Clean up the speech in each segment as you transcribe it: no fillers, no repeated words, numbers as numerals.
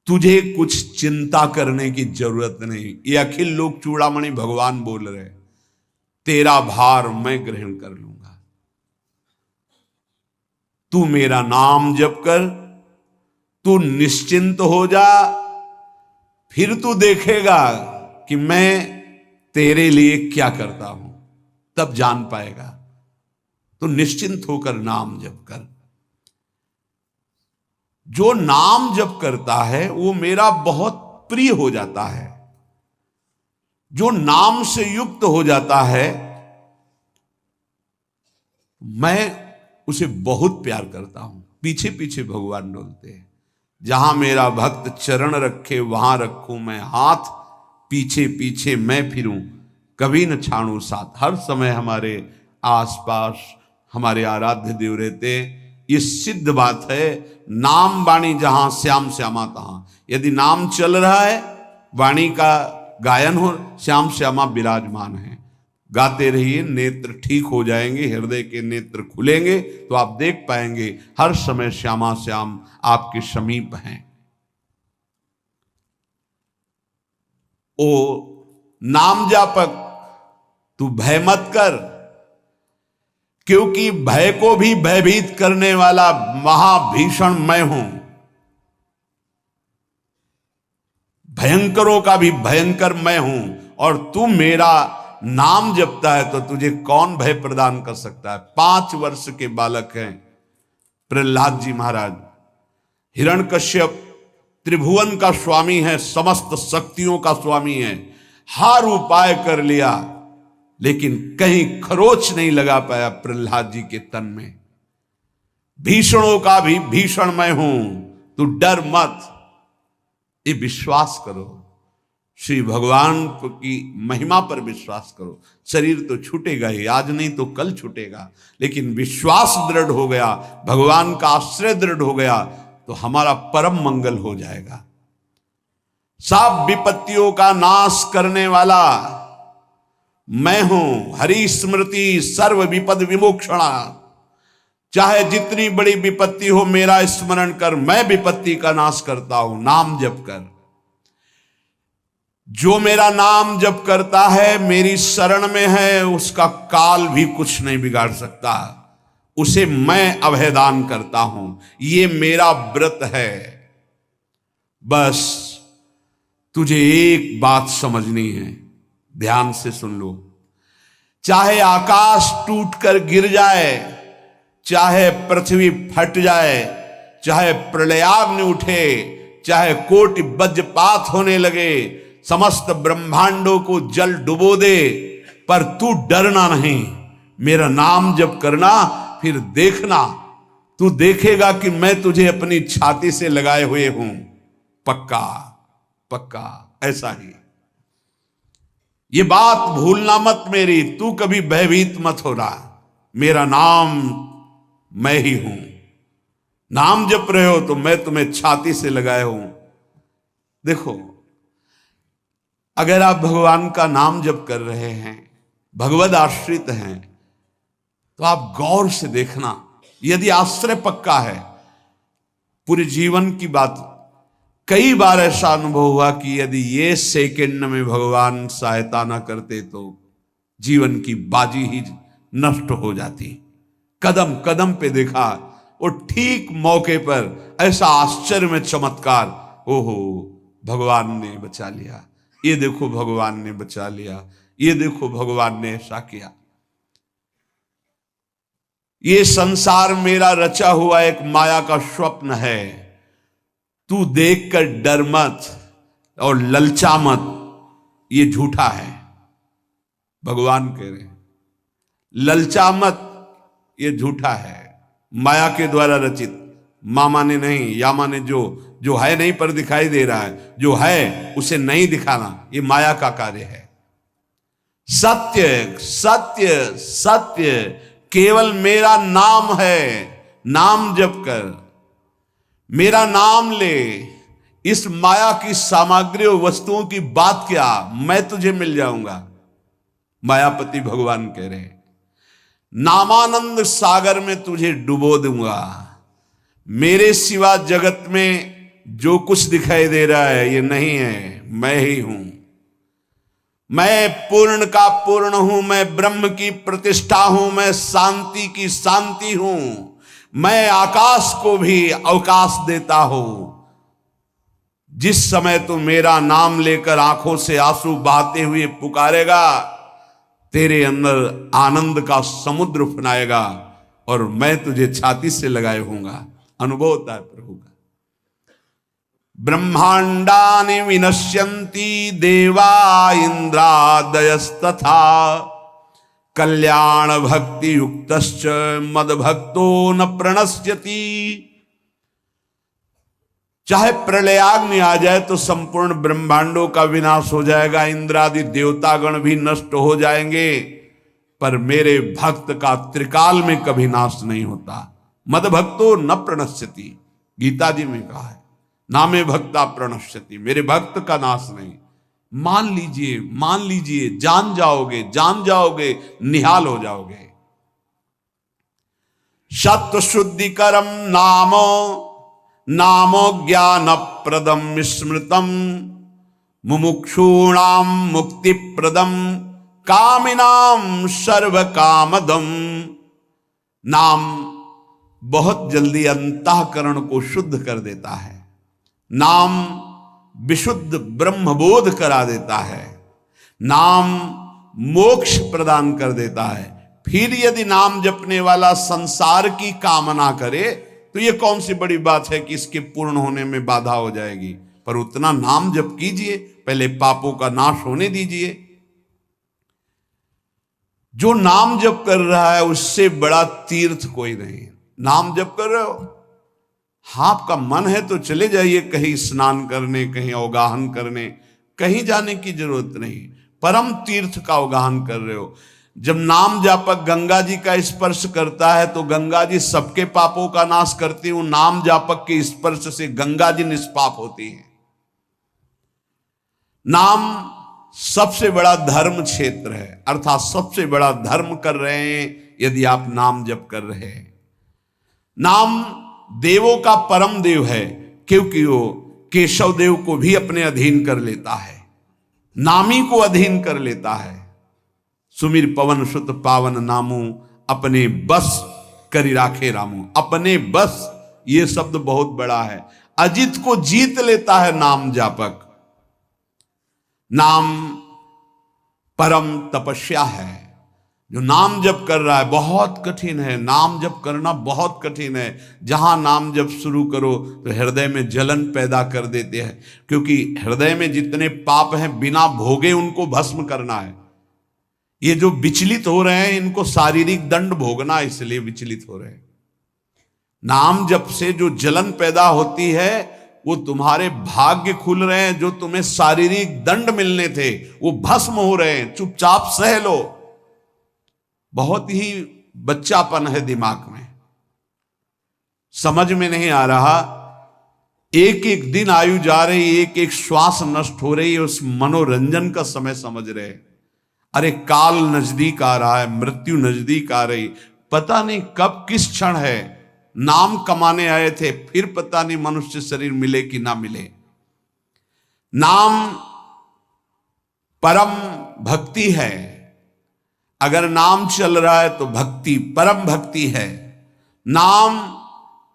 तुझे कुछ चिंता करने की जरूरत नहीं। ये अखिल लोक चूड़ामणि भगवान बोल रहे, तेरा भार मैं ग्रहण कर लूंगा। तू मेरा नाम जप कर, तू निश्चिंत हो जा, फिर तू देखेगा कि मैं तेरे लिए क्या करता हूं, तब जान पाएगा। तो निश्चिंत होकर नाम जप कर। जो नाम जप करता है वो मेरा बहुत प्रिय हो जाता है। जो नाम से युक्त हो जाता है मैं उसे बहुत प्यार करता हूं। पीछे पीछे भगवान डोलते हैं। जहां मेरा भक्त चरण रखे वहां रखूं मैं हाथ, पीछे पीछे मैं फिरूं कभी न छाड़ू साथ। हर समय हमारे आसपास हमारे आराध्य देव रहते। ये सिद्ध बात है। नाम वाणी जहां श्याम श्यामा तहां। यदि नाम चल रहा है, वाणी का गायन हो, श्याम श्यामा विराजमान है। गाते रहिए, नेत्र ठीक हो जाएंगे, हृदय के नेत्र खुलेंगे तो आप देख पाएंगे हर समय श्यामा श्याम आपके समीप हैं। ओ नाम जापक, तू भय मत कर, क्योंकि भय को भी भयभीत करने वाला महाभीषण मैं हूं। भयंकरों का भी भयंकर मैं हूं। और तू मेरा नाम जपता है तो तुझे कौन भय प्रदान कर सकता है। 5 वर्ष के बालक हैं प्रहलाद जी महाराज। हिरण्यकश्यप त्रिभुवन का स्वामी है, समस्त शक्तियों का स्वामी है। हर उपाय कर लिया लेकिन कहीं खरोच नहीं लगा पाया प्रहलाद जी के तन में। भीषणों का भी भीषण मैं हूं, तू डर मत। ये विश्वास करो, श्री भगवान की महिमा पर विश्वास करो। शरीर तो छूटेगा ही, आज नहीं तो कल छूटेगा, लेकिन विश्वास दृढ़ हो गया, भगवान का आश्रय दृढ़ हो गया तो हमारा परम मंगल हो जाएगा। सब विपत्तियों का नाश करने वाला मैं हूं। हरि स्मृति सर्व विपद विमोक्षणा। चाहे जितनी बड़ी विपत्ति हो मेरा स्मरण कर, मैं विपत्ति का नाश करता हूं। नाम जप कर। जो मेरा नाम जप करता है, मेरी शरण में है, उसका काल भी कुछ नहीं बिगाड़ सकता। उसे मैं अभयदान करता हूं। ये मेरा व्रत है। बस तुझे एक बात समझनी है, ध्यान से सुन लो। चाहे आकाश टूटकर गिर जाए, चाहे पृथ्वी फट जाए, चाहे प्रलयाग्नि उठे, चाहे कोटि वज्रपात होने लगे, समस्त ब्रह्मांडों को जल डुबो दे, पर तू डरना नहीं। मेरा नाम जप करना, फिर देखना, तू देखेगा कि मैं तुझे अपनी छाती से लगाए हुए हूं। पक्का पक्का ऐसा ही। ये बात भूलना मत मेरी। तू कभी भयभीत मत हो रहा। मेरा नाम मैं ही हूं। नाम जप रहे हो तो मैं तुम्हें छाती से लगाए हूं। देखो, अगर आप भगवान का नाम जप कर रहे हैं, भगवद आश्रित हैं, तो आप गौर से देखना। यदि आश्रय पक्का है, पूरे जीवन की बात, कई बार ऐसा अनुभव हुआ कि यदि ये सेकंड में भगवान सहायता ना करते तो जीवन की बाजी ही नष्ट हो जाती। कदम कदम पे देखा, और ठीक मौके पर ऐसा आश्चर्य में चमत्कार। ओहो, भगवान ने बचा लिया। ये देखो भगवान ने बचा लिया। ये देखो भगवान ने ऐसा किया। ये संसार मेरा रचा हुआ एक माया का स्वप्न है। तू देखकर डर मत और ललचा मत, ये झूठा है। भगवान कह रहे हैं ललचा मत, ये झूठा है, माया के द्वारा रचित। मामा ने नहीं, यामा ने जो है नहीं पर दिखाई दे रहा है, जो है उसे नहीं दिखाना, ये माया का कार्य है। सत्य सत्य सत्य केवल मेरा नाम है। नाम जप कर, मेरा नाम ले। इस माया की सामग्री और वस्तुओं की बात क्या, मैं तुझे मिल जाऊंगा। मायापति भगवान कह रहे हैं नामानंद सागर में तुझे डुबो दूंगा। मेरे सिवा जगत में जो कुछ दिखाई दे रहा है ये नहीं है, मैं ही हूं। मैं पूर्ण का पूर्ण हूं, मैं ब्रह्म की प्रतिष्ठा हूं, मैं शांति की शांति हूं, मैं आकाश को भी अवकाश देता हूं। जिस समय तू मेरा नाम लेकर आंखों से आंसू बहाते हुए पुकारेगा, तेरे अंदर आनंद का समुद्र उफनाएगा और मैं तुझे छाती से लगाए होऊंगा। अनुभव होता है प्रभु का। ब्रह्मांडानि विनश्यन्ति देवा इंद्रादयस्तथा कल्याण भक्ति युक्तश्च मद भक्तो न प्रणश्यति। चाहे प्रलयाग्नि आ जाए तो संपूर्ण ब्रह्मांडों का विनाश हो जाएगा, इंद्रादि देवतागण भी नष्ट हो जाएंगे, पर मेरे भक्त का त्रिकाल में कभी नाश नहीं होता। मद भक्तो न प्रणश्यति, गीता जी में कहा है, नामे भक्ता प्रणश्यति, मेरे भक्त का नाश नहीं। मान लीजिए, मान लीजिए, जान जाओगे, निहाल हो जाओगे। सत्व शुद्धिकरम नामो ज्ञान प्रदम स्मृतम मुमुक्षूणाम मुक्ति प्रदम कामिनाम सर्व कामदम। नाम बहुत जल्दी अंतःकरण को शुद्ध कर देता है। नाम विशुद्ध ब्रह्मबोध करा देता है। नाम मोक्ष प्रदान कर देता है। फिर यदि नाम जपने वाला संसार की कामना करे तो ये कौन सी बड़ी बात है कि इसके पूर्ण होने में बाधा हो जाएगी। पर उतना नाम जप कीजिए, पहले पापों का नाश होने दीजिए। जो नाम जप कर रहा है उससे बड़ा तीर्थ कोई नहीं। नाम जप कर रहे हो, हाँ आपका मन है तो चले जाइए कहीं स्नान करने, कहीं अवगाहन करने, कहीं जाने की जरूरत नहीं। परम तीर्थ का अवगाहन कर रहे हो। जब नाम जापक गंगा जी का स्पर्श करता है तो गंगा जी सबके पापों का नाश करती हूं। नाम जापक के स्पर्श से गंगा जी निष्पाप होती हैं। नाम सबसे बड़ा धर्म क्षेत्र है, अर्थात सबसे बड़ा धर्म कर रहे हैं यदि आप नाम जप कर रहे हैं। नाम देवों का परम देव है, क्योंकि वो केशव देव को भी अपने अधीन कर लेता है, नामी को अधीन कर लेता है। सुमिर पवन सुत पावन नामू अपने बस करी राखे रामू। अपने बस, ये शब्द बहुत बड़ा है। अजित को जीत लेता है नाम जापक। नाम परम तपस्या है। जो नाम जप कर रहा है बहुत कठिन है, नाम जप करना बहुत कठिन है। जहां नाम जप शुरू करो तो हृदय में जलन पैदा कर देते हैं, क्योंकि हृदय में जितने पाप हैं बिना भोगे उनको भस्म करना है। ये जो विचलित हो रहे हैं इनको शारीरिक दंड भोगना, इसलिए विचलित हो रहे हैं। नाम जप से जो जलन पैदा होती है वो तुम्हारे भाग्य खुल रहे हैं। जो तुम्हें शारीरिक दंड मिलने थे वो भस्म हो रहे हैं। चुपचाप सह लो। बहुत ही बच्चापन है दिमाग में, समझ में नहीं आ रहा। एक एक दिन आयु जा रही, एक एक श्वास नष्ट हो रही है, उस मनोरंजन का समय समझ रहे। अरे काल नजदीक आ रहा है, मृत्यु नजदीक आ रही, पता नहीं कब किस क्षण है। नाम कमाने आए थे, फिर पता नहीं मनुष्य शरीर मिले कि ना मिले। नाम परम भक्ति है। अगर नाम चल रहा है तो भक्ति परम भक्ति है। नाम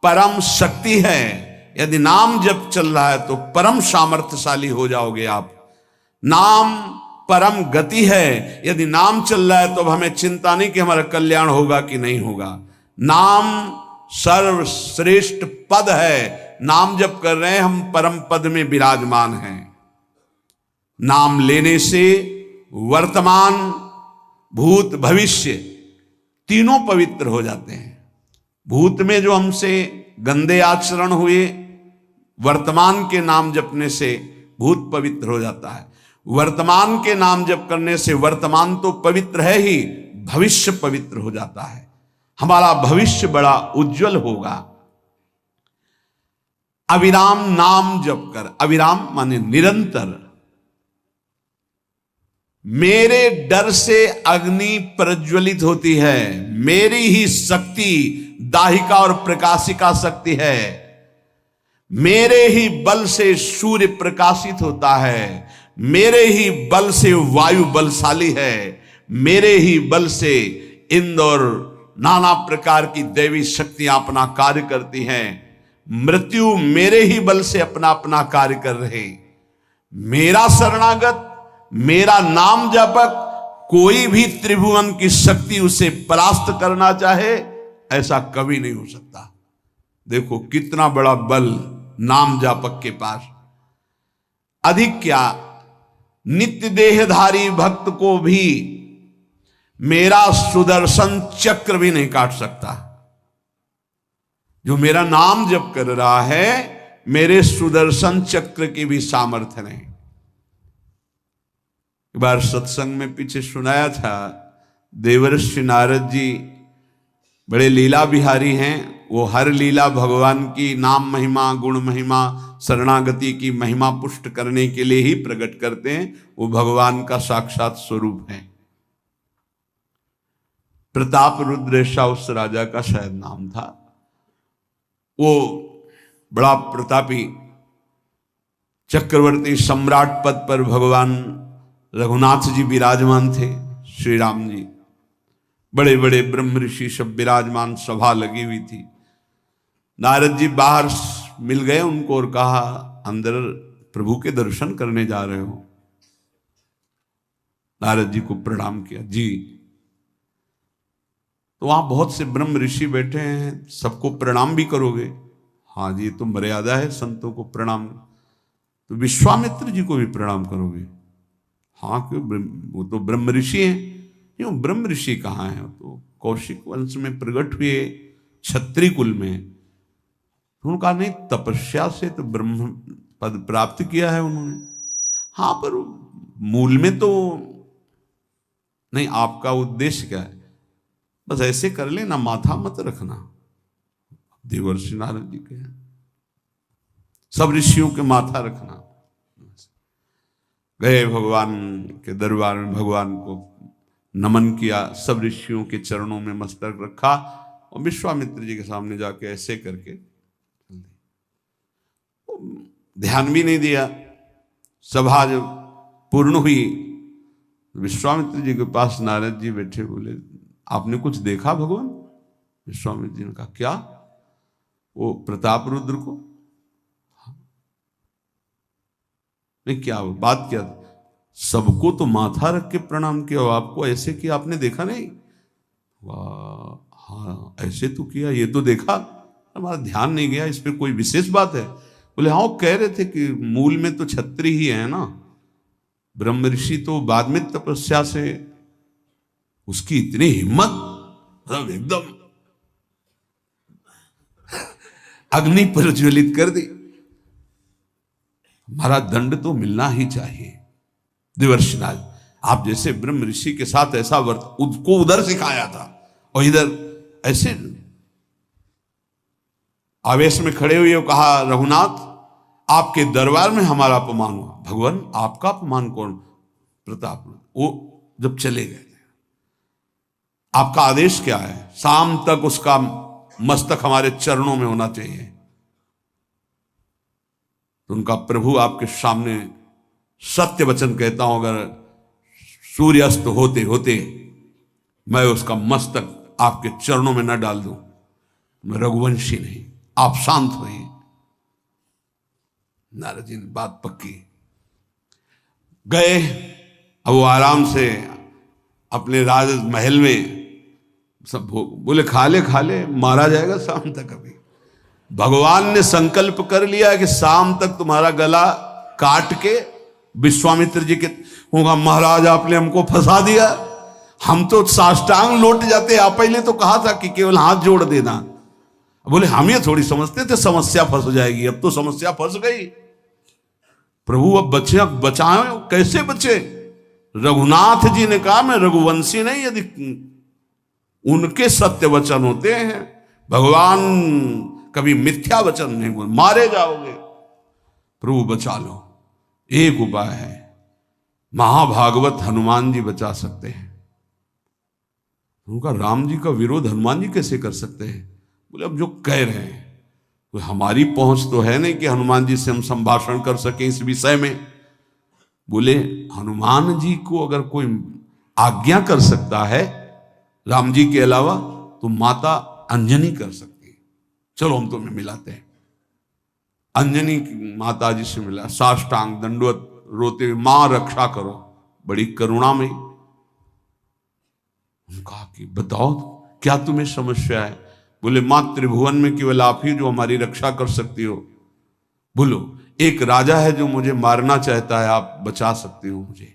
परम शक्ति है। यदि नाम जब चल रहा है तो परम सामर्थ्यशाली हो जाओगे आप। नाम परम गति है। यदि नाम चल रहा है तो अब हमें चिंता नहीं कि हमारा कल्याण होगा कि नहीं होगा। नाम सर्वश्रेष्ठ पद है। नाम जप कर रहे हैं हम, परम पद में विराजमान हैं। नाम लेने से वर्तमान भूत भविष्य तीनों पवित्र हो जाते हैं। भूत में जो हमसे गंदे आचरण हुए, वर्तमान के नाम जपने से भूत पवित्र हो जाता है। वर्तमान के नाम जप करने से वर्तमान तो पवित्र है ही, भविष्य पवित्र हो जाता है। हमारा भविष्य बड़ा उज्जवल होगा। अविराम नाम जप कर, अविराम माने निरंतर। मेरे डर से अग्नि प्रज्वलित होती है, मेरी ही शक्ति दाहिका और प्रकाशिका शक्ति है। मेरे ही बल से सूर्य प्रकाशित होता है, मेरे ही बल से वायु बलशाली है, मेरे ही बल से इंद्र और नाना प्रकार की दैवी शक्तियां अपना कार्य करती हैं। मृत्यु मेरे ही बल से अपना अपना कार्य कर रहे। मेरा शरणागत, मेरा नाम जपक, कोई भी त्रिभुवन की शक्ति उसे परास्त करना चाहे ऐसा कभी नहीं हो सकता। देखो कितना बड़ा बल नाम जापक के पास। अधिक क्या, नित्य देहधारी भक्त को भी मेरा सुदर्शन चक्र भी नहीं काट सकता। जो मेरा नाम जप कर रहा है, मेरे सुदर्शन चक्र की भी सामर्थ्य नहीं। एक बार सत्संग में पीछे सुनाया था, देवर्षि नारद जी बड़े लीला बिहारी हैं। वो हर लीला भगवान की नाम महिमा, गुण महिमा, शरणागति की महिमा पुष्ट करने के लिए ही प्रकट करते हैं। वो भगवान का साक्षात स्वरूप है। प्रताप रुद्र ऐसा उस राजा का शायद नाम था। वो बड़ा प्रतापी चक्रवर्ती सम्राट पद पर भगवान रघुनाथ जी विराजमान थे। श्री राम जी, बड़े बड़े ब्रह्म ऋषि सब विराजमान, सभा लगी हुई थी। नारद जी बाहर मिल गए उनको और कहा, अंदर प्रभु के दर्शन करने जा रहे हो? नारद जी को प्रणाम किया। जी। तो वहां बहुत से ब्रह्म ऋषि बैठे हैं, सबको प्रणाम भी करोगे? हाँ जी, तो मर्यादा है संतों को प्रणाम। तो विश्वामित्र जी को भी प्रणाम करोगे? हाँ, क्यों, वो तो ब्रह्म ऋषि हैं। क्यों, ब्रह्म ऋषि कहाँ हैं? तो कौशिक वंश में प्रकट हुए, क्षत्रिय कुल में। तो उन्होंने कहा नहीं, तपस्या से तो ब्रह्म पद प्राप्त किया है उन्होंने। हाँ, पर मूल में तो नहीं। आपका उद्देश्य क्या है? बस ऐसे कर लेना, माथा मत रखना। देवर्षि नारद जी के सब ऋषियों के माथा रखना। गए भगवान के दरबार में, भगवान को नमन किया, सब ऋषियों के चरणों में मस्तक रखा और विश्वामित्र जी के सामने जाके ऐसे करके ध्यान भी नहीं दिया। सभा जब पूर्ण हुई, विश्वामित्र जी के पास नारद जी बैठे, बोले आपने कुछ देखा भगवान? विश्वामित्र जी ने कहा क्या? वो प्रताप रुद्र को? नहीं, क्या बात क्या? सबको तो माथा रख के प्रणाम किया, आपको ऐसे किया, आपने देखा नहीं? वाह, हाँ ऐसे तो किया, ये तो देखा, हमारा ध्यान नहीं गया, इस पे कोई विशेष बात है? बोले हाँ, वो कह रहे थे कि मूल में तो क्षत्रिय ही है ना, ब्रह्म ऋषि तो बाद में तपस्या से, उसकी इतनी हिम्मत, मतलब एकदम अग्नि प्रज्वलित कर दी। हमारा दंड तो मिलना ही चाहिए। देवर्षिराज, आप जैसे ब्रह्म ऋषि के साथ ऐसा वर्त उसको उधर सिखाया था और इधर ऐसे आवेश में खड़े हुए कहा, रघुनाथ आपके दरबार में हमारा अपमान हुआ। भगवान आपका अपमान कौन? प्रताप। वो जब चले गए, आपका आदेश क्या है? शाम तक उसका मस्तक हमारे चरणों में होना चाहिए। तो उनका प्रभु आपके सामने सत्य वचन कहता हूं, अगर सूर्यास्त होते होते मैं उसका मस्तक आपके चरणों में न डाल दूं, मैं रघुवंशी नहीं। आप शांत होइए। नारद जी ने बात पक्की। गए, अब वो आराम से अपने राज महल में सब बोले खा ले, मारा जाएगा शाम तक। अभी भगवान ने संकल्प कर लिया कि शाम तक तुम्हारा गला काट के विश्वामित्र जी के होगा, महाराज आपने हमको फंसा दिया, हम तो साष्टांग लौट जाते। आप पहले तो कहा था कि केवल हाथ जोड़ देना। बोले हम ये थोड़ी समझते थे समस्या फंस जाएगी, अब तो समस्या फंस गई। प्रभु अब बचे, बचाए कैसे बचे? रघुनाथ जी ने कहा मैं रघुवंशी नहीं, यदि उनके सत्य वचन होते हैं, भगवान कभी मिथ्या वचन नहीं बोल, मारे जाओगे। प्रभु बचा लो। एक उपाय है, महाभागवत हनुमान जी बचा सकते हैं। उनका राम जी का विरोध हनुमान जी कैसे कर सकते हैं? बोले अब जो कह रहे हैं कोई हमारी पहुंच तो है नहीं कि हनुमान जी से हम संभाषण कर सकें इस विषय में। बोले हनुमान जी को अगर कोई आज्ञा कर सकता है राम जी के अलावा तो माता अंजनी कर सकती है। चलो हम तुम्हें मिलाते हैं। अंजनी माता जी से मिला, साष्टांग दंडवत रोते हुए, मां रक्षा करो, बड़ी करुणा में। कहा कि बताओ क्या तुम्हें समस्या है। बोले मां त्रिभुवन में केवल आप ही जो हमारी रक्षा कर सकती हो। बोलो एक राजा है जो मुझे मारना चाहता है, आप बचा सकते हो मुझे।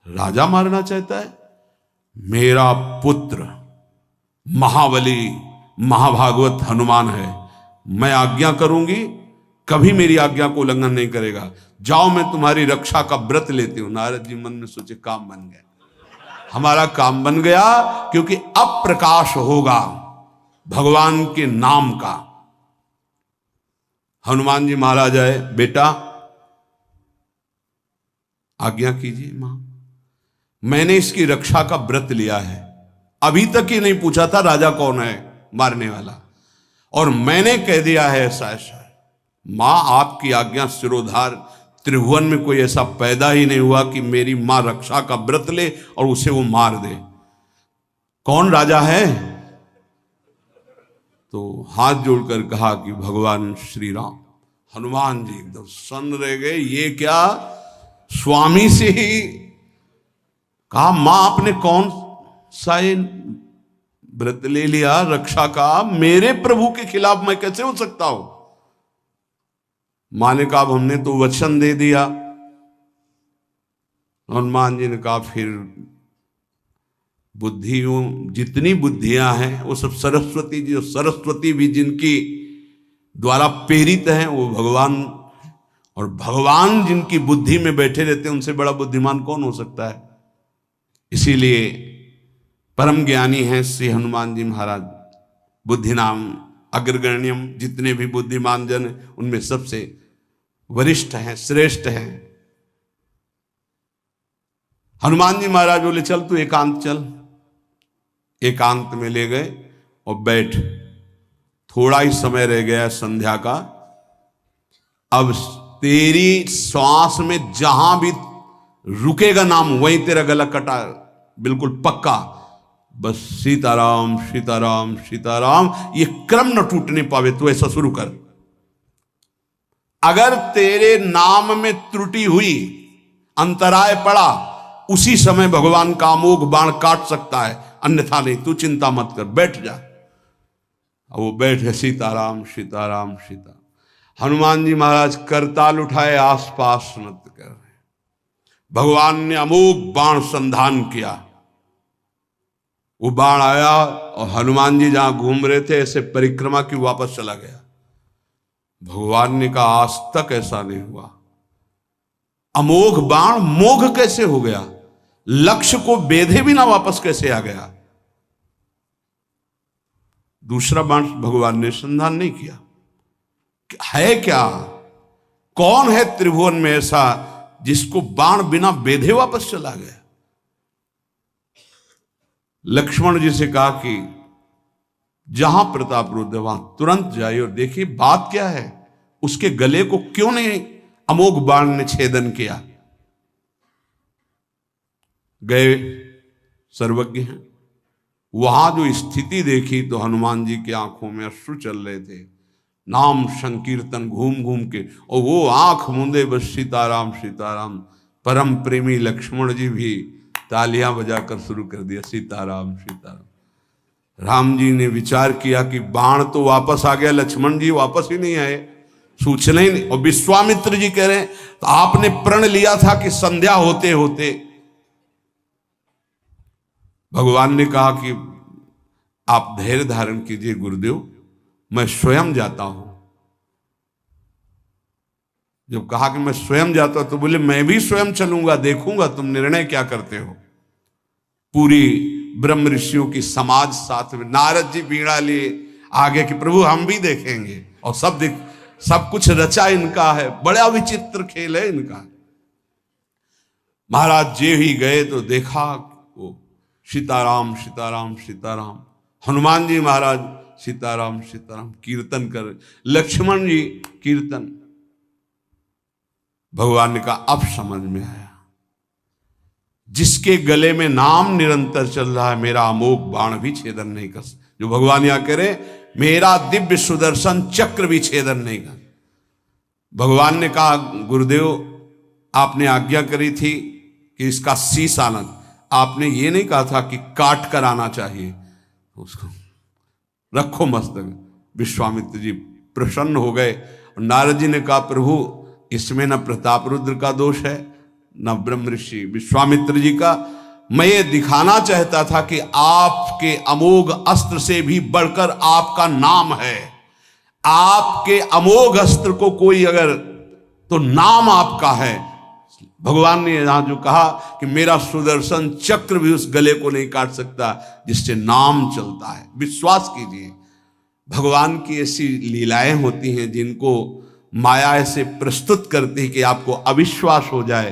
राजा मारना चाहता है? मेरा पुत्र महाबली महाभागवत हनुमान है, मैं आज्ञा करूंगी कभी मेरी आज्ञा को उल्लंघन नहीं करेगा। जाओ मैं तुम्हारी रक्षा का व्रत लेती हूं। नारद जी मन में सोचे काम बन गया, हमारा काम बन गया, क्योंकि अब प्रकाश होगा भगवान के नाम का। हनुमान जी महाराज आए, बेटा आज्ञा कीजिए मां, मैंने इसकी रक्षा का व्रत लिया है। अभी तक ही नहीं पूछा था राजा कौन है मारने वाला, और मैंने कह दिया है ऐसा ऐसा। मां आपकी आज्ञा सिरोधार, त्रिभुवन में कोई ऐसा पैदा ही नहीं हुआ कि मेरी मां रक्षा का व्रत ले और उसे वो मार दे। कौन राजा है? तो हाथ जोड़कर कहा कि भगवान श्री राम। हनुमान जी एकदम सन्न रह गए, ये क्या स्वामी से ही कहा, मां आपने कौन सा व्रत ले लिया रक्षा का, मेरे प्रभु के खिलाफ मैं कैसे हो सकता हूं। मां ने कहा हमने तो वचन दे दिया। हनुमान जी ने कहा फिर बुद्धियों जितनी बुद्धियां हैं वो सब सरस्वती जी, सरस्वती भी जिनकी द्वारा प्रेरित हैं वो भगवान, और भगवान जिनकी बुद्धि में बैठे रहते हैं उनसे बड़ा बुद्धिमान कौन हो सकता है। इसीलिए परम ज्ञानी हैं श्री हनुमान जी महाराज, बुद्धि नाम अग्रगण्यम, जितने भी बुद्धिमान जन उनमें सबसे वरिष्ठ हैं, श्रेष्ठ हैं। हनुमान जी महाराज बोले चल तू एकांत चल। एकांत में ले गए और बैठ, थोड़ा ही समय रह गया संध्या का। अब तेरी श्वास में जहां भी रुकेगा नाम वहीं तेरा गला कटा, बिल्कुल पक्का। बस सीताराम सीताराम सीताराम, ये क्रम न टूटने पावे, तो ऐसा शुरू कर। अगर तेरे नाम में त्रुटि हुई, अंतराय पड़ा, उसी समय भगवान का अमोघ बाण काट सकता है, अन्यथा नहीं। तू चिंता मत कर, बैठ जा। वो बैठे, सीताराम सीताराम सीता। हनुमान जी महाराज करताल उठाए, आसपास नृत्य कर रहे। भगवान ने अमोघ बाण संधान किया। वो बाण आया और हनुमान जी जहां घूम रहे थे ऐसे परिक्रमा की वापस चला गया। भगवान ने कहा आज तक ऐसा नहीं हुआ। अमोघ बाण मोघ कैसे हो गया, लक्ष्य को बेधे बिना वापस कैसे आ गया। दूसरा बाण भगवान ने संधान नहीं किया। है क्या, कौन है त्रिभुवन में ऐसा जिसको बाण बिना बेधे वापस चला गया। लक्ष्मण जी से कहा कि जहां प्रताप रुद्र वहां तुरंत जाइए और देखिए बात क्या है, उसके गले को क्यों नहीं अमोघ बाण ने छेदन किया। गए, सर्वज्ञ हैं। वहां जो स्थिति देखी तो हनुमान जी की आंखों में अश्रु चल रहे थे। नाम संकीर्तन घूम घूम के, और वो आंख मूंदे बस सीताराम सीताराम। परम प्रेमी लक्ष्मण जी भी तालियां बजाकर शुरू कर दिया, सीताराम सीताराम। राम जी ने विचार किया कि बाण तो वापस आ गया, लक्ष्मण जी वापस ही नहीं आए, सूचना ही नहीं। और विश्वामित्र जी कह रहे हैं तो आपने प्रण लिया था कि संध्या होते होते। भगवान ने कहा कि आप धैर्य धारण कीजिए गुरुदेव, मैं स्वयं जाता हूं। जब कहा कि मैं स्वयं जाता हूं तो बोले मैं भी स्वयं चलूंगा, देखूंगा तुम निर्णय क्या करते हो। पूरी ब्रह्म ऋषियों की समाज साथ में, नारद जी बीड़ा लिए आगे कि प्रभु हम भी देखेंगे, और सब कुछ रचा इनका है, बड़ा विचित्र खेल है इनका। महाराज जे ही गए तो देखा वो सीताराम सीताराम सीताराम। हनुमान जी महाराज सीताराम सीताराम कीर्तन कर, लक्ष्मण जी कीर्तन। भगवान ने कहा अब समझ में आया, जिसके गले में नाम निरंतर चल रहा है, मेरा अमोघ बाण भी छेदन नहीं कर सकता। जो भगवान यहां कह रहे, मेरा दिव्य सुदर्शन चक्र भी छेदन नहीं कर। भगवान ने कहा, गुरुदेव आपने आज्ञा करी थी कि इसका शीश आना, आपने ये नहीं कहा था कि काट कर आना चाहिए उसको, रखो मस्तक। विश्वामित्र जी प्रसन्न हो गए और नारद जी ने कहा, प्रभु इसमें न प्रताप रुद्र का दोष है न ब्रह्म ऋषि विश्वामित्र जी का। मैं ये दिखाना चाहता था कि आपके अमोघ अस्त्र से भी बढ़कर आपका नाम है। आपके अमोघ अस्त्र को कोई अगर, तो नाम आपका है। भगवान ने यहां जो कहा कि मेरा सुदर्शन चक्र भी उस गले को नहीं काट सकता जिससे नाम चलता है। विश्वास कीजिए, भगवान की ऐसी लीलाएं होती हैं जिनको माया ऐसे प्रस्तुत करती है कि आपको अविश्वास हो जाए,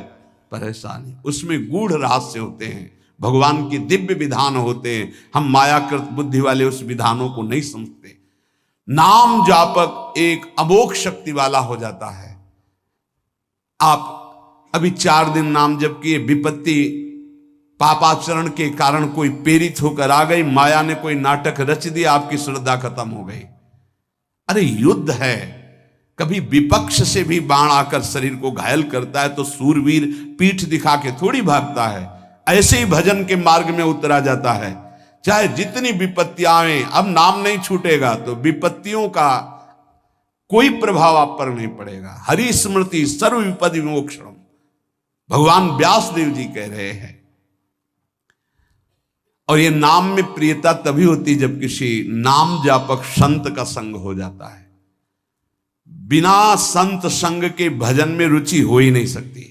परेशानी। उसमें गूढ़ रहस्य होते हैं, भगवान के दिव्य विधान होते हैं। हम मायाकृत बुद्धि वाले उस विधानों को नहीं समझते। नाम जापक एक अमोघ शक्ति वाला हो जाता है। आप अभी 4 दिन नाम जप किए, विपत्ति पापाचरण के कारण कोई प्रेरित होकर आ गई, माया ने कोई नाटक रच दिया, आपकी श्रद्धा खत्म हो गई। अरे युद्ध है, कभी विपक्ष से भी बाण आकर शरीर को घायल करता है तो सूरवीर पीठ दिखा के थोड़ी भागता है। ऐसे ही भजन के मार्ग में उतरा जाता है, चाहे जितनी विपत्तियां आए। अब नाम नहीं छूटेगा तो विपत्तियों का कोई प्रभाव आप पर नहीं पड़ेगा। हरि स्मृति सर्व विपदि विमोक्षणम, भगवान व्यासदेव जी कह रहे हैं। और ये नाम में प्रियता तभी होती जब किसी नाम जापक संत का संग हो जाता है। बिना संत संग के भजन में रुचि हो ही नहीं सकती।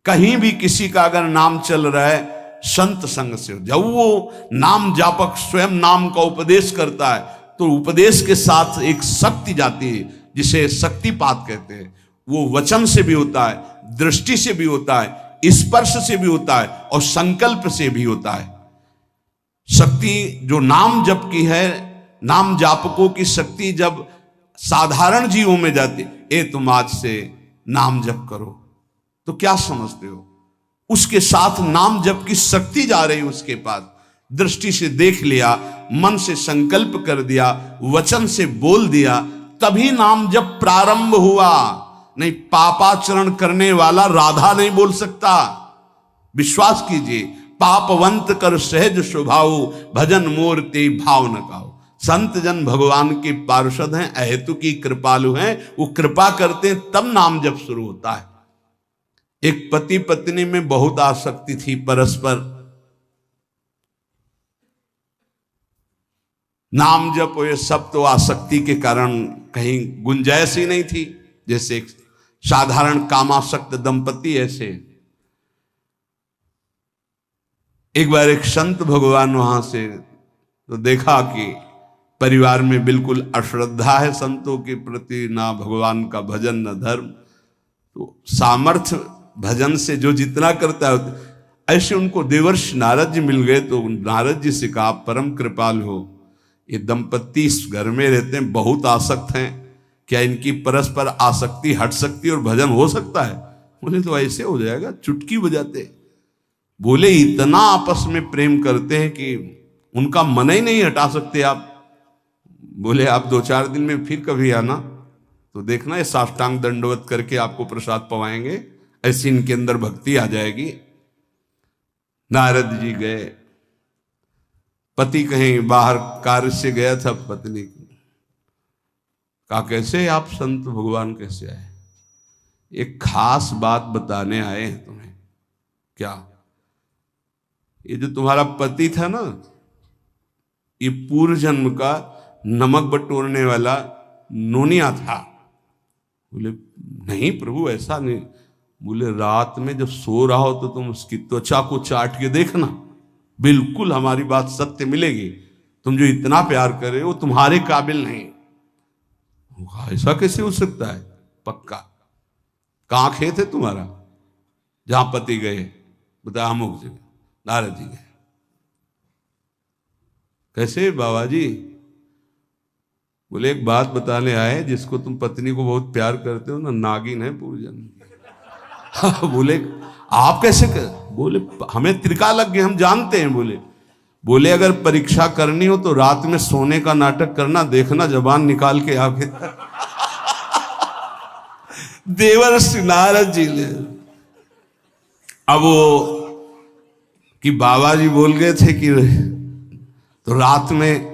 कहीं भी किसी का अगर नाम चल रहा है, संत संग से, जब वो नाम जापक स्वयं नाम का उपदेश करता है तो उपदेश के साथ एक शक्ति जाती है जिसे शक्तिपात कहते हैं। वो वचन से भी होता है, दृष्टि से भी होता है, स्पर्श से भी होता है और संकल्प से भी होता है। शक्ति जो नाम जप की है, नाम जापकों की शक्ति जब साधारण जीवों में जाती, ए तुम आज से नाम जप करो, तो क्या समझते हो? उसके साथ नाम जप की शक्ति जा रही उसके पास। दृष्टि से देख लिया, मन से संकल्प कर दिया, वचन से बोल दिया, तभी नाम जप प्रारंभ हुआ। नहीं, पापाचरण करने वाला राधा नहीं बोल सकता। विश्वास कीजिए, पापवंत कर सहज स्वभाव, भजन मोर ते भाव न काओ। संत जन भगवान के पार्षद हैं, अहेतु की कृपालु हैं, वो कृपा करते हैं तब नाम जप शुरू होता है। एक पति पत्नी में बहुत आसक्ति थी परस्पर, नाम जप ये सब तो आसक्ति के कारण कहीं गुंजाइश ही नहीं थी। जैसे एक साधारण कामासक्त दंपति, ऐसे एक बार एक संत भगवान वहां से तो देखा कि परिवार में बिल्कुल अश्रद्धा है संतों के प्रति, ना भगवान का भजन न धर्म। तो सामर्थ्य भजन से जो जितना करता है, ऐसे उनको देवर्षि नारद जी मिल गए। तो नारद जी से कहा, परम कृपाल हो, ये दंपत्ति इस घर में रहते हैं, बहुत आसक्त हैं, क्या इनकी परस्पर आसक्ति हट सकती है और भजन हो सकता है? बोले तो ऐसे हो जाएगा, चुटकी बजाते। बोले इतना आपस में प्रेम करते हैं कि उनका मन ही नहीं हटा सकते आप। बोले आप 2-4 दिन में फिर कभी आना तो देखना, ये साष्टांग दंडवत करके आपको प्रसाद पवाएंगे, ऐसी इनके अंदर भक्ति आ जाएगी। नारद जी गए, पति कहीं बाहर कार्य से गया था, पत्नी कहा कैसे आप संत भगवान कैसे आए? एक खास बात बताने आए हैं तुम्हें। क्या? ये जो तुम्हारा पति था ना, ये पूर्व जन्म का नमक बटोरने वाला नोनिया था। बोले नहीं प्रभु, ऐसा नहीं। बोले रात में जब सो रहा हो तो तुम उसकी त्वचा को चाट के देखना, बिल्कुल हमारी बात सत्य मिलेगी। तुम जो इतना प्यार कर रहे हो तुम्हारे काबिल नहीं। ऐसा कैसे हो सकता है? पक्का। कहां खेत है तुम्हारा जहां पति गए? बता, अमुक जगह। नारद जी गए। कैसे बाबा जी? बोले एक बात बताने आए, जिसको तुम पत्नी को बहुत प्यार करते हो ना, नागिन है पूजन। बोले आप कैसे कर? बोले हमें त्रिका लग गए, हम जानते हैं। बोले अगर परीक्षा करनी हो तो रात में सोने का नाटक करना, देखना जबान निकाल के आगे। देवर्षि नारद जी ने अब वो कि बाबा जी बोल गए थे कि तो रात में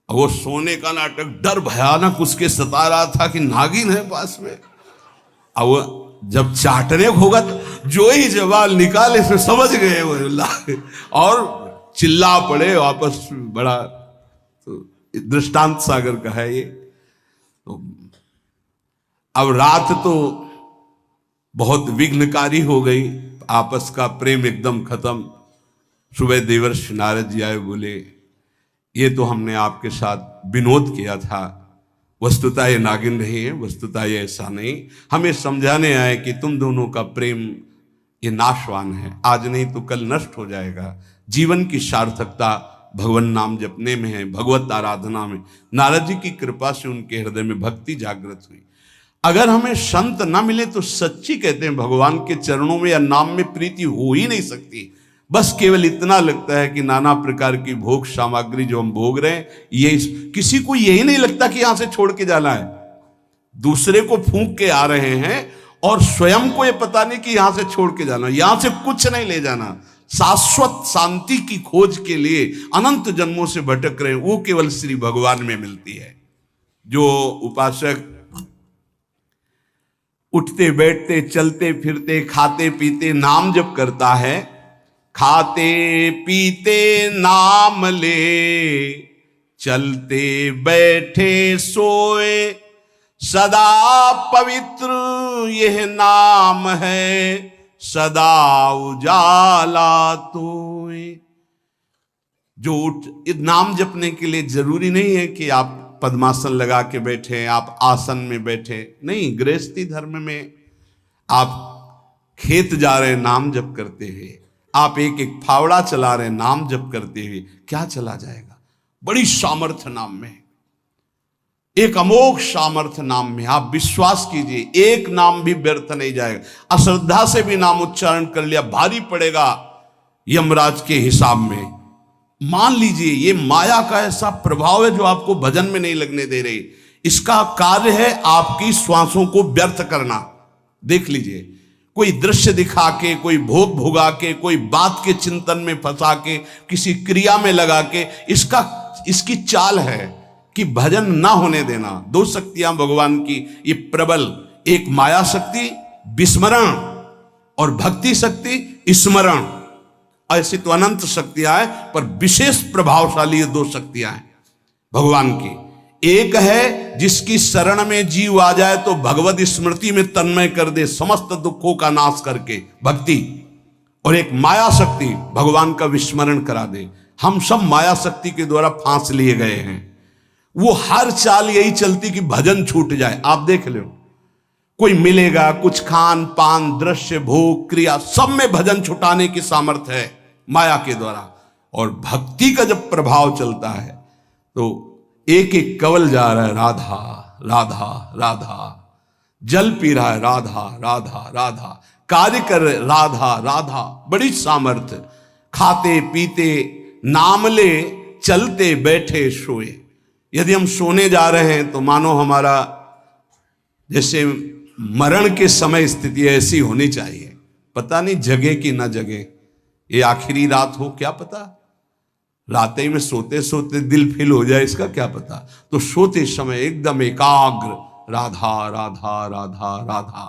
वो सोने का नाटक, डर भयानक उसके सता रहा था कि नागिन है पास में। अब वो जब चाटने होगा तो जो ही जवाब निकाले फिर समझ गए वो, और चिल्ला पड़े वापस। बड़ा तो दृष्टांत सागर का है ये। तो अब रात तो बहुत विघ्नकारी हो गई, आपस का प्रेम एकदम खत्म। सुबह देवर्षि नारद जी आए, बोले ये तो हमने आपके साथ विनोद किया था, वस्तुतः ये नागिन नहीं है, वस्तुतः ये ऐसा नहीं। हमें समझाने आए कि तुम दोनों का प्रेम ये नाशवान है, आज नहीं तो कल नष्ट हो जाएगा। जीवन की सार्थकता भगवान नाम जपने में है, भगवत आराधना में। नारद जी की कृपा से उनके हृदय में भक्ति जागृत हुई। अगर हमें संत ना मिले तो सच्ची कहते हैं भगवान के चरणों में या नाम में प्रीति हो ही नहीं सकती। बस केवल इतना लगता है कि नाना प्रकार की भोग सामग्री जो हम भोग रहे हैं, ये किसी को यही नहीं लगता कि यहां से छोड़ के जाना है। दूसरे को फूंक के आ रहे हैं और स्वयं को ये पता नहीं कि यहां से छोड़ के जाना, यहां से कुछ नहीं ले जाना। शाश्वत शांति की खोज के लिए अनंत जन्मों से भटक रहे हैं, वो केवल श्री भगवान में मिलती है। जो उपासक उठते बैठते चलते फिरते खाते पीते नाम जप करता है, खाते पीते नाम ले, चलते बैठे सोए, सदा पवित्र यह नाम है, सदा उजाला तोए। जो नाम जपने के लिए जरूरी नहीं है कि आप पद्मासन लगा के बैठे, आप आसन में बैठे, नहीं। गृहस्थी धर्म में आप खेत जा रहे नाम जप करते हुए, आप एक एक फावड़ा चला रहे नाम जप करते हुए, क्या चला जाएगा? बड़ी सामर्थ्य नाम में, एक अमोघ सामर्थ्य नाम में। आप विश्वास कीजिए, एक नाम भी व्यर्थ नहीं जाएगा। अश्रद्धा से भी नाम उच्चारण कर लिया, भारी पड़ेगा यमराज के हिसाब में। मान लीजिए ये माया का ऐसा प्रभाव है जो आपको भजन में नहीं लगने दे रही। इसका कार्य है आपकी श्वासों को व्यर्थ करना। देख लीजिए, कोई दृश्य दिखा के, कोई भोग भोगा के, कोई बात के चिंतन में फंसा के, किसी क्रिया में लगा के, इसकी चाल है कि भजन ना होने देना। दो शक्तियां भगवान की ये प्रबल, एक माया शक्ति विस्मरण और भक्ति शक्ति स्मरण। ऐसी तो अनंत शक्तियां हैं, पर विशेष प्रभावशाली ये दो शक्तियां हैं भगवान की। एक है जिसकी शरण में जीव आ जाए तो भगवत स्मृति में तन्मय कर दे, समस्त दुखों का नाश करके, भक्ति। और एक माया शक्ति भगवान का विस्मरण करा दे। हम सब माया शक्ति के द्वारा फांस लिए गए हैं। वो हर चाल यही चलती कि भजन छूट जाए। आप देख लो, कोई मिलेगा, कुछ खान पान दृश्य भोग क्रिया सब में भजन छुटाने की सामर्थ्य है माया के द्वारा। और भक्ति का जब प्रभाव चलता है तो एक एक कवल जा रहा है राधा राधा राधा, जल पी रहा है राधा राधा राधा, कार्य कर रहे राधा राधा, बड़ी सामर्थ्य। खाते पीते नाम ले, चलते बैठे सोए। यदि हम सोने जा रहे हैं तो मानो हमारा जैसे मरण के समय स्थिति ऐसी होनी चाहिए। पता नहीं जगे कि ना जगे, ये आखिरी रात हो, क्या पता। रात में सोते सोते दिल फील हो जाए, इसका क्या पता। तो सोते समय एकदम एकाग्र राधा राधा राधा राधा।